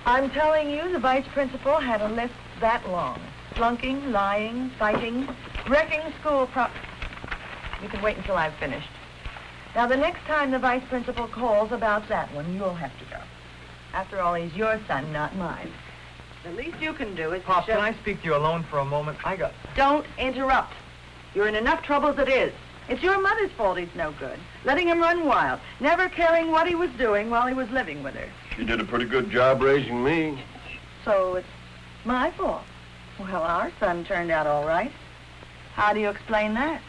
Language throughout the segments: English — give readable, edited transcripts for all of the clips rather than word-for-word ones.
I'm telling you, the vice principal had a list that long. Flunking, lying, fighting, wrecking school You can wait until I've finished. Now, the next time the vice principal calls about that one, you'll have to go. After all, he's your son, not mine. The least you can do is Pop, can I speak to you alone for a moment? Don't interrupt. You're in enough trouble as it is. It's your mother's fault he's no good. Letting him run wild, never caring what he was doing while he was living with her. She did a pretty good job raising me. So it's my fault. Well, our son turned out all right. How do you explain that?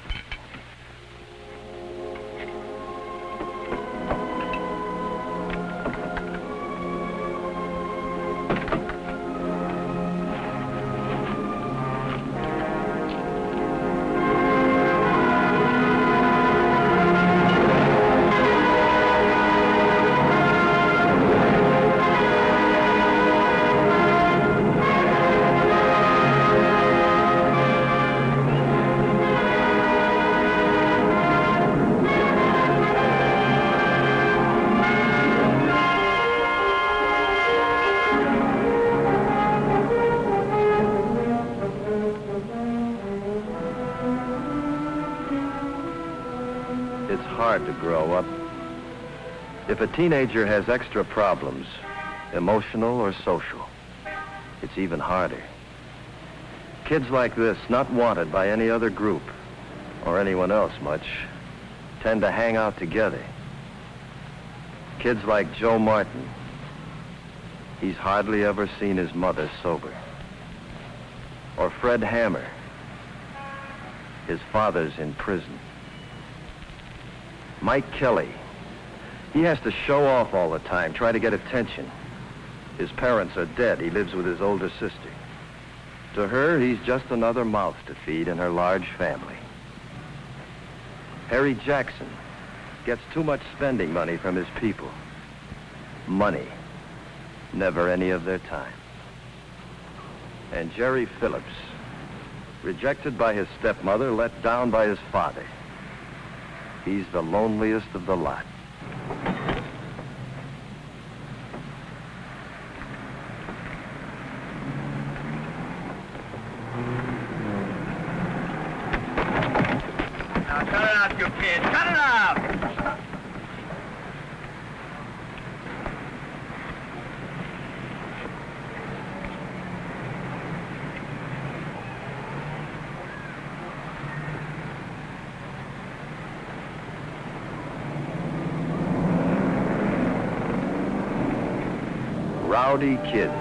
To grow up. If a teenager has extra problems, emotional or social, it's even harder. Kids like this, not wanted by any other group or anyone else much, tend to hang out together. Kids like Joe Martin, he's hardly ever seen his mother sober. Or Fred Hammer, his father's in prison. Mike Kelly, he has to show off all the time, try to get attention. His parents are dead. He lives with his older sister. To her, he's just another mouth to feed in her large family. Harry Jackson gets too much spending money from his people. Money, never any of their time. And Jerry Phillips, rejected by his stepmother, let down by his father. He's the loneliest of the lot. Now, cut it out, you kids. Cut it out! Rowdy kids,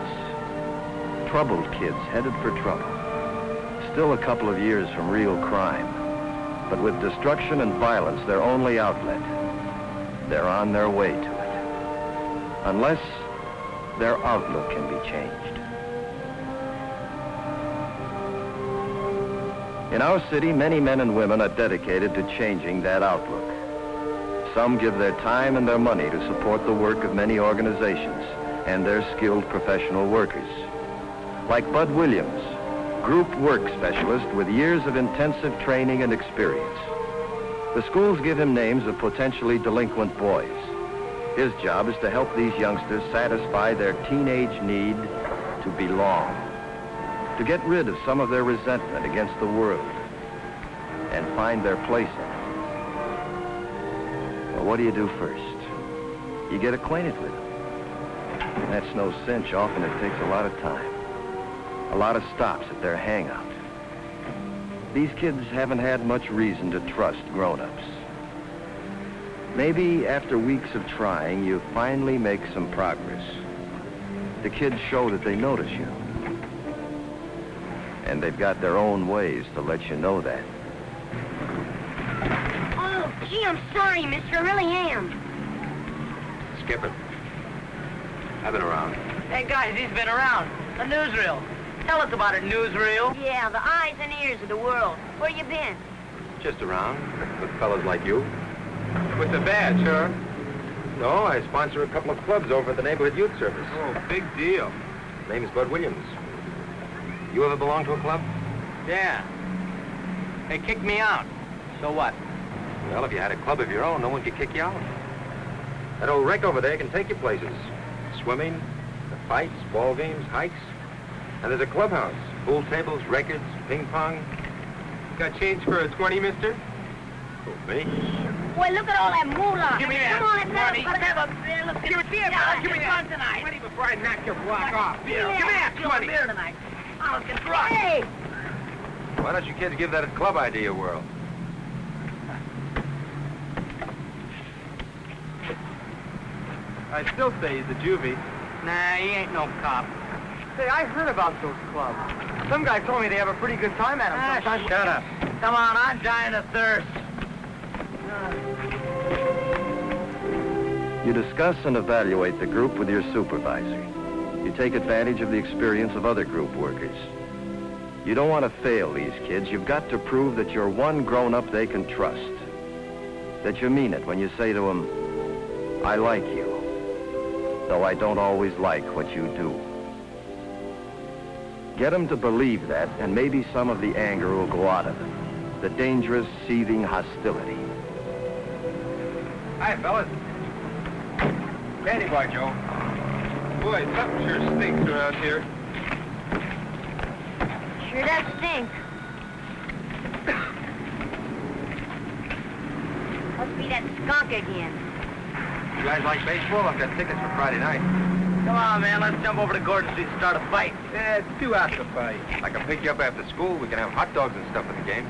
troubled kids headed for trouble. Still a couple of years from real crime, but with destruction and violence their only outlet, they're on their way to it. Unless their outlook can be changed. In our city, many men and women are dedicated to changing that outlook. Some give their time and their money to support the work of many organizations and their skilled professional workers. Like Bud Williams, group work specialist with years of intensive training and experience. The schools give him names of potentially delinquent boys. His job is to help these youngsters satisfy their teenage need to belong, to get rid of some of their resentment against the world and find their place in it. Well, what do you do first? You get acquainted with them. That's no cinch. Often it takes a lot of time. A lot of stops at their hangout. These kids haven't had much reason to trust grown-ups. Maybe after weeks of trying, you finally make some progress. The kids show that they notice you. And they've got their own ways to let you know that. Oh, gee, I'm sorry, mister. I really am. Skip it. I've been around. Hey, guys, he's been around. A newsreel. Tell us about it, newsreel. Yeah, the eyes and ears of the world. Where you been? Just around, with fellas like you. With the badge, huh? No, I sponsor a couple of clubs over at the Neighborhood Youth Service. Oh, big deal. Name's Bud Williams. You ever belong to a club? Yeah. They kicked me out. So what? Well, if you had a club of your own, no one could kick you out. That old wreck over there can take you places. Swimming, the fights, ball games, hikes. And there's a clubhouse, pool tables, records, ping pong. Got change for a 20, mister? Who, me? Boy, look at all that moolah. Give me Come that. on, Money. let's have a beer. Let's get a beer. Give me fun tonight. 20 before I knock your block off. Give me that, 20. Beer tonight. Oh, let's get drunk. Hey! Why don't you kids give that club idea a whirl? I still say he's a juvie. Nah, he ain't no cop. Say, I heard about those clubs. Some guy told me they have a pretty good time at them sometimes. Shut up. Come on, I'm dying of thirst. You discuss and evaluate the group with your supervisor. You take advantage of the experience of other group workers. You don't want to fail these kids. You've got to prove that you're one grown-up they can trust. That you mean it when you say to them, I like you, though I don't always like what you do. Get them to believe that, and maybe some of the anger will go out of them. The dangerous, seething hostility. Hi, fellas. Candy bar, Joe. Boy, something sure stinks around here. Sure does stink. Must be that skunk again. You guys like baseball? I've got tickets for Friday night. Come on, man, let's jump over to Gordon Street and start a fight. Yeah, it's too hot to fight. I can pick you up after school. We can have hot dogs and stuff at the game.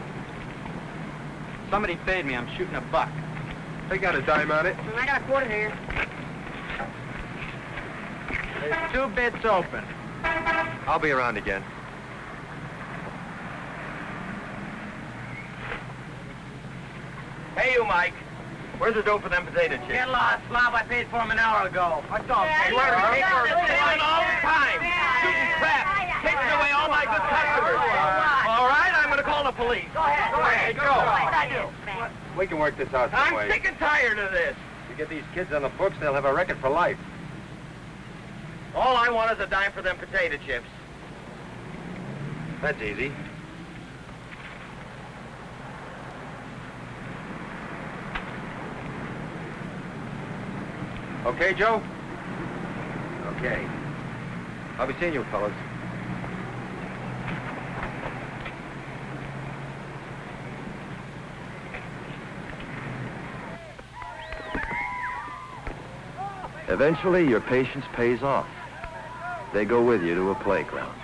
Somebody paid me. I'm shooting a buck. I got a dime on it. I got a quarter here. There's 2 bids open. I'll be around again. Hey, you, Mike. Where's the dough for them potato chips? Get lost, slob. I paid for him an hour ago. What's all? You are to take for all the time. Shooting crap. Taking away all my good customers. All right, I'm going to call the police. Go ahead. Go. What'd I do? We can work this out some I'm way. sick and tired of this. You get these kids on the books, they'll have a record for life. All I want is a dime for them potato chips. That's easy. Okay, Joe? Okay. I'll be seeing you, fellas. Eventually, your patience pays off. They go with you to a playground.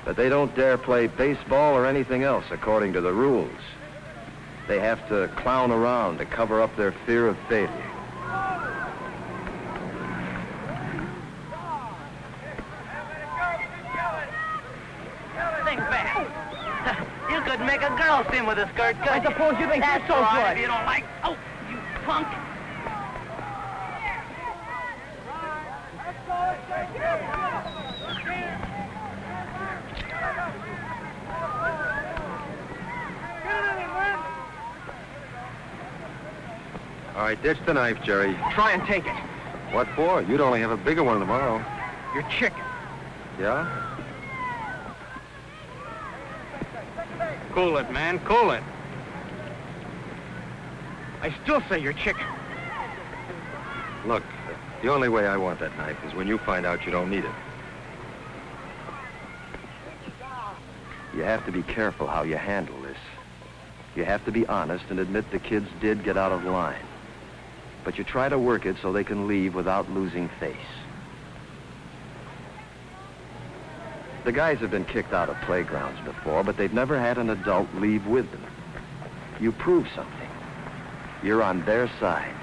But they don't dare play baseball or anything else according to the rules. They have to clown around to cover up their fear of failure. Think back. You could make a girl sim with a skirt, couldn't I suppose you think That's you're so all right good. if you don't like... Oh, you punk. All right, ditch the knife, Jerry. Try and take it. What for? You'd only have a bigger one tomorrow. You're chicken. Yeah? Cool it, man, cool it. I still say you're chicken. Look, the only way I want that knife is when you find out you don't need it. You have to be careful how you handle this. You have to be honest and admit the kids did get out of line. But you try to work it so they can leave without losing face. The guys have been kicked out of playgrounds before, but they've never had an adult leave with them. You prove something. You're on their side.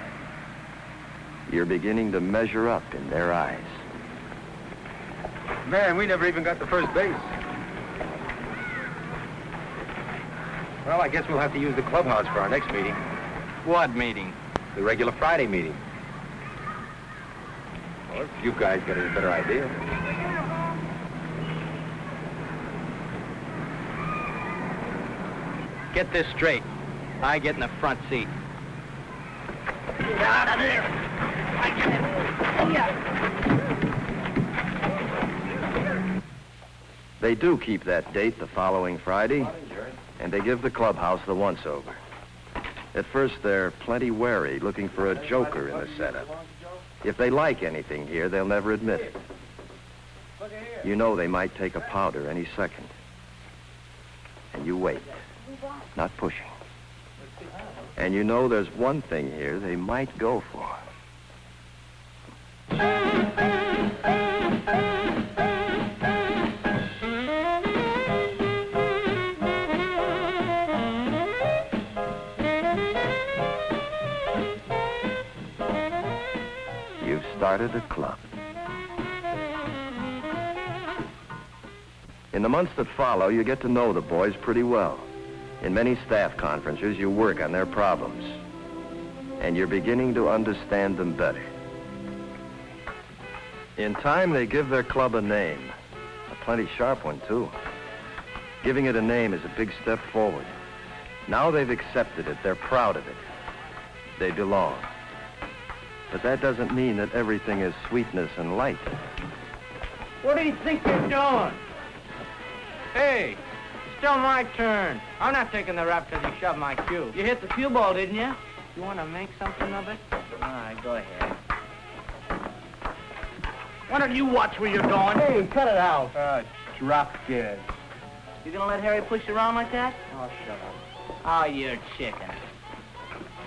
You're beginning to measure up in their eyes. Man, we never even got to first base. Well, I guess we'll have to use the clubhouse for our next meeting. What meeting? The regular Friday meeting. Well, if you guys got any better idea. Get this straight. I get in the front seat. Get out of there! I get it. Yeah. They do keep that date the following Friday, and they give the clubhouse the once-over. At first, they're plenty wary, looking for a joker in the setup. If they like anything here, they'll never admit it. You know they might take a powder any second. And you wait, not pushing. And you know there's one thing here they might go for. You've started a club. In the months that follow, you get to know the boys pretty well. In many staff conferences, you work on their problems. And you're beginning to understand them better. In time, they give their club a name. A plenty sharp one, too. Giving it a name is a big step forward. Now they've accepted it. They're proud of it. They belong. But that doesn't mean that everything is sweetness and light. What do you think you're doing? Hey, it's still my turn. I'm not taking the rap till you shove my cue. You hit the cue ball, didn't you? You want to make something of it? All right, go ahead. Why don't you watch where you're going? Hey, cut it out. Drop dead. You gonna let Harry push you around like that? Oh, shut up. Oh, you're chicken.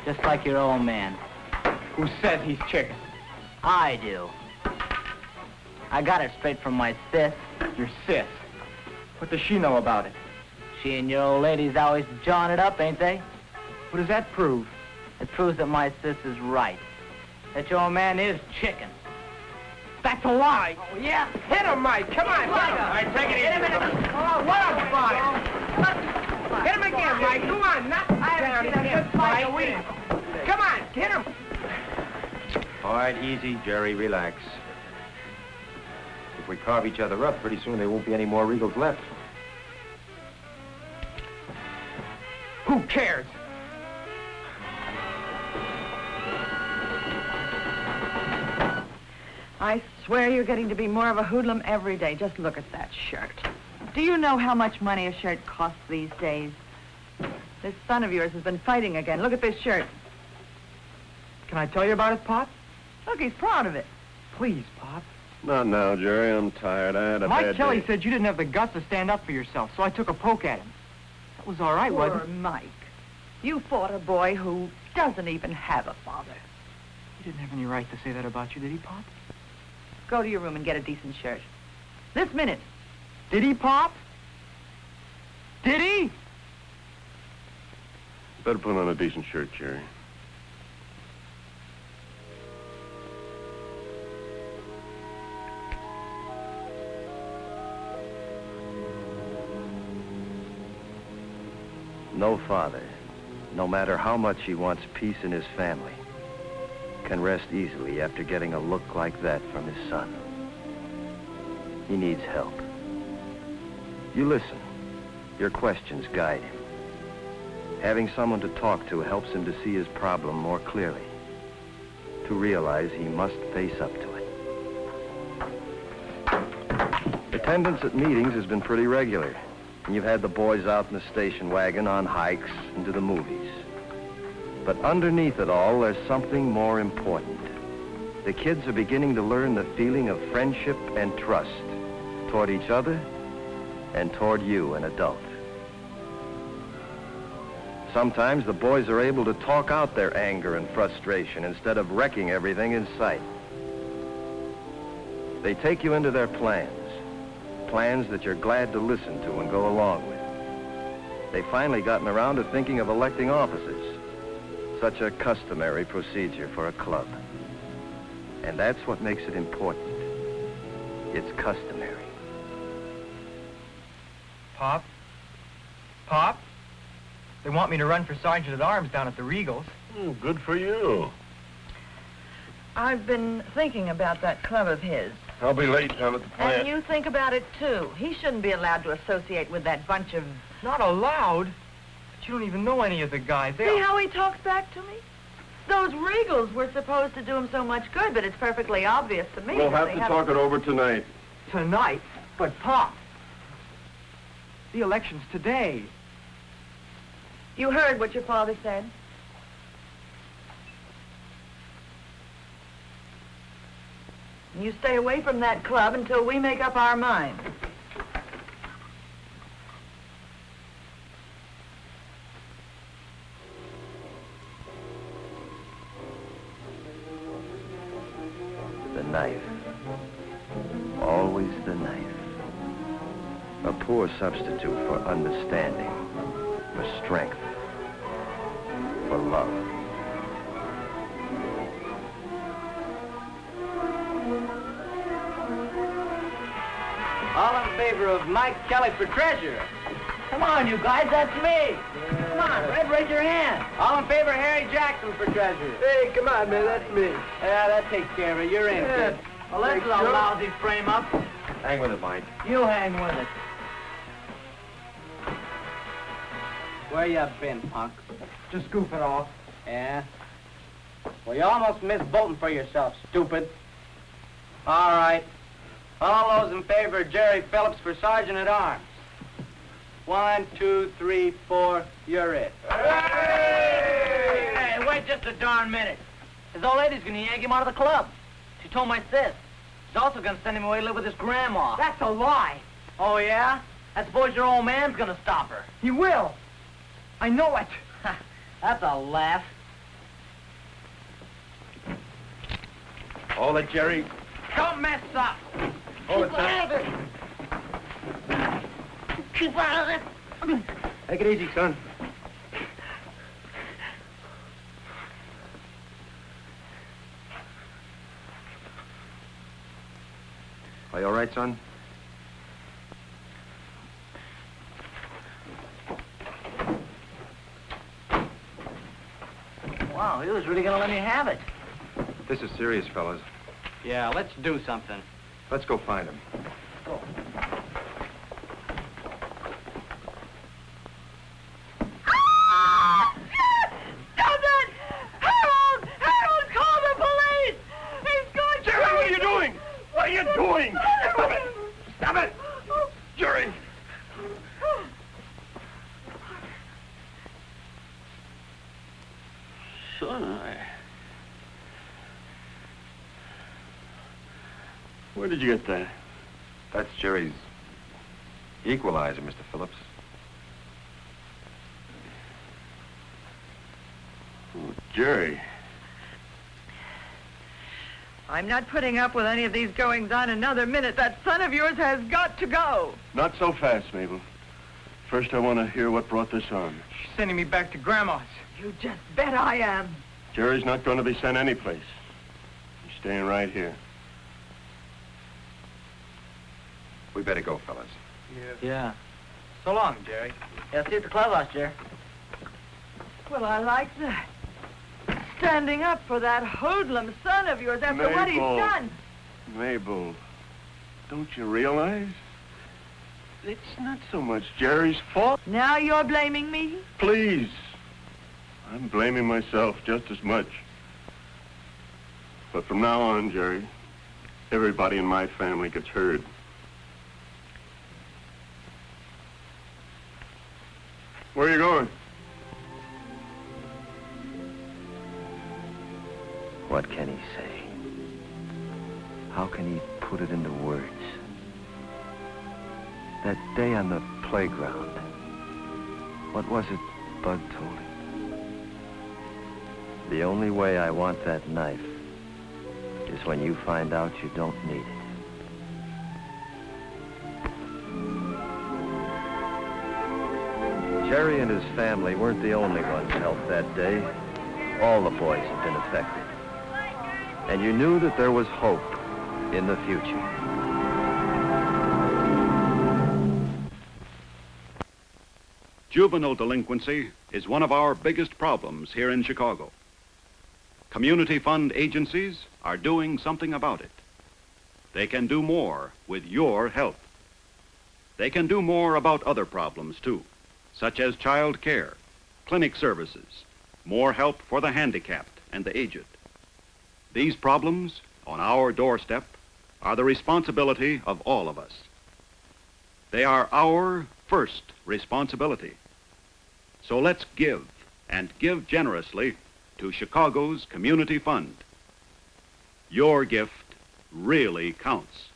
Just like your old man. Who says he's chicken? I do. I got it straight from my sis. Your sis. What does she know about it? She and your old lady's always jawing it up, ain't they? What does that prove? It proves that my sis is right. That your old man is chicken. That's a lie. Oh, yeah? Hit him, Mike. Come on, hit him. All right, take it easy. Oh, what a fight. Hit him again, Mike. Come on, knock him down again, Mike. Come on, hit him. All right, easy, Jerry, relax. If we carve each other up, pretty soon there won't be any more Regals left. Who cares? I swear you're getting to be more of a hoodlum every day. Just look at that shirt. Do you know how much money a shirt costs these days? This son of yours has been fighting again. Look at this shirt. Can I tell you about it, Pop? Look, he's proud of it. Please, Pop. Not now, Jerry. I'm tired. I had a Mike bad Kelly day. said you didn't have the guts to stand up for yourself, so I took a poke at him. That was all right, Poor wasn't it? Mike. You fought a boy who doesn't even have a father. He didn't have any right to say that about you, did he, Pop? Go to your room and get a decent shirt. This minute. Did he, Pop? Did he? Better put on a decent shirt, Jerry. No father, no matter how much he wants peace in his family, can rest easily after getting a look like that from his son. He needs help. You listen. Your questions guide him. Having someone to talk to helps him to see his problem more clearly, to realize he must face up to it. Attendance at meetings has been pretty regular, and you've had the boys out in the station wagon on hikes and to the movies. But underneath it all, there's something more important. The kids are beginning to learn the feeling of friendship and trust toward each other and toward you, an adult. Sometimes the boys are able to talk out their anger and frustration instead of wrecking everything in sight. They take you into their plans that you're glad to listen to and go along with. They've finally gotten around to thinking of electing officers, such a customary procedure for a club. And that's what makes it important. It's customary. Pop? Pop? They want me to run for sergeant at arms down at the Regals. Good for you. I've been thinking about that club of his. I'll be late down at the plant. And you think about it, too. He shouldn't be allowed to associate with that bunch of... Not allowed? But you don't even know any of the guys. See how he talks back to me? Those Regals were supposed to do him so much good, but it's perfectly obvious to me We'll that have they to haven't- talk it over tonight. Tonight? But, Pop, the election's today. You heard what your father said? And you stay away from that club until we make up our minds. The knife. Always the knife. A poor substitute for understanding, for strength, for love. All in favor of Mike Kelly for treasurer. Come on, you guys, that's me. Come on, Red, raise your hand. All in favor of Harry Jackson for treasurer. Hey, come on, man, that's me. Yeah, that takes care of it. You're in, Yeah. kid. Well, this is a Thanks, Joe. lousy frame-up. Hang with it, Mike. You hang with it. Where you been, punk? Just goofing off. Yeah? Well, you almost missed voting for yourself, stupid. All right. All those in favor of Jerry Phillips for sergeant at arms. 1, 2, 3, 4. You're it. Hey, wait just a darn minute. His old lady's gonna yank him out of the club. She told my sis. She's also gonna send him away to live with his grandma. That's a lie. Oh, yeah? I suppose your old man's gonna stop her. He will. I know it. That's a laugh. Hold it, Jerry. Don't mess up. Hold it, son. Keep out of it. Take it easy, son. Are you all right, son? Wow, he was really gonna let me have it. This is serious, fellas. Yeah, let's do something. Let's go find him. Go. Stop it! Harold! Harold, call the police! He's going to... Jerry, what are you doing? What are you doing? Stop it! Stop it! Jerry! Son, Where did you get that? That's Jerry's equalizer, Mr. Phillips. Oh, Jerry. I'm not putting up with any of these goings-on another minute. That son of yours has got to go. Not so fast, Mabel. First, I want to hear what brought this on. She's sending me back to Grandma's. You just bet I am. Jerry's not going to be sent anyplace. He's staying right here. We better go, fellas. Yeah. So long, Jerry. Yeah, see you at the clubhouse, Jerry. Well, I like that. Standing up for that hoodlum son of yours after what he's Mabel. done. Mabel, don't you realize? It's not so much Jerry's fault. Now you're blaming me? Please. I'm blaming myself just as much. But from now on, Jerry, everybody in my family gets heard. Where are you going? What can he say? How can he put it into words? That day on the playground, what was it Bud told him? The only way I want that knife is when you find out you don't need it. Jerry and his family weren't the only ones helped that day. All the boys had been affected. And you knew that there was hope in the future. Juvenile delinquency is one of our biggest problems here in Chicago. Community fund agencies are doing something about it. They can do more with your help. They can do more about other problems, too, such as child care, clinic services, more help for the handicapped and the aged. These problems, on our doorstep, are the responsibility of all of us. They are our first responsibility. So let's give, and give generously, to Chicago's Community Fund. Your gift really counts.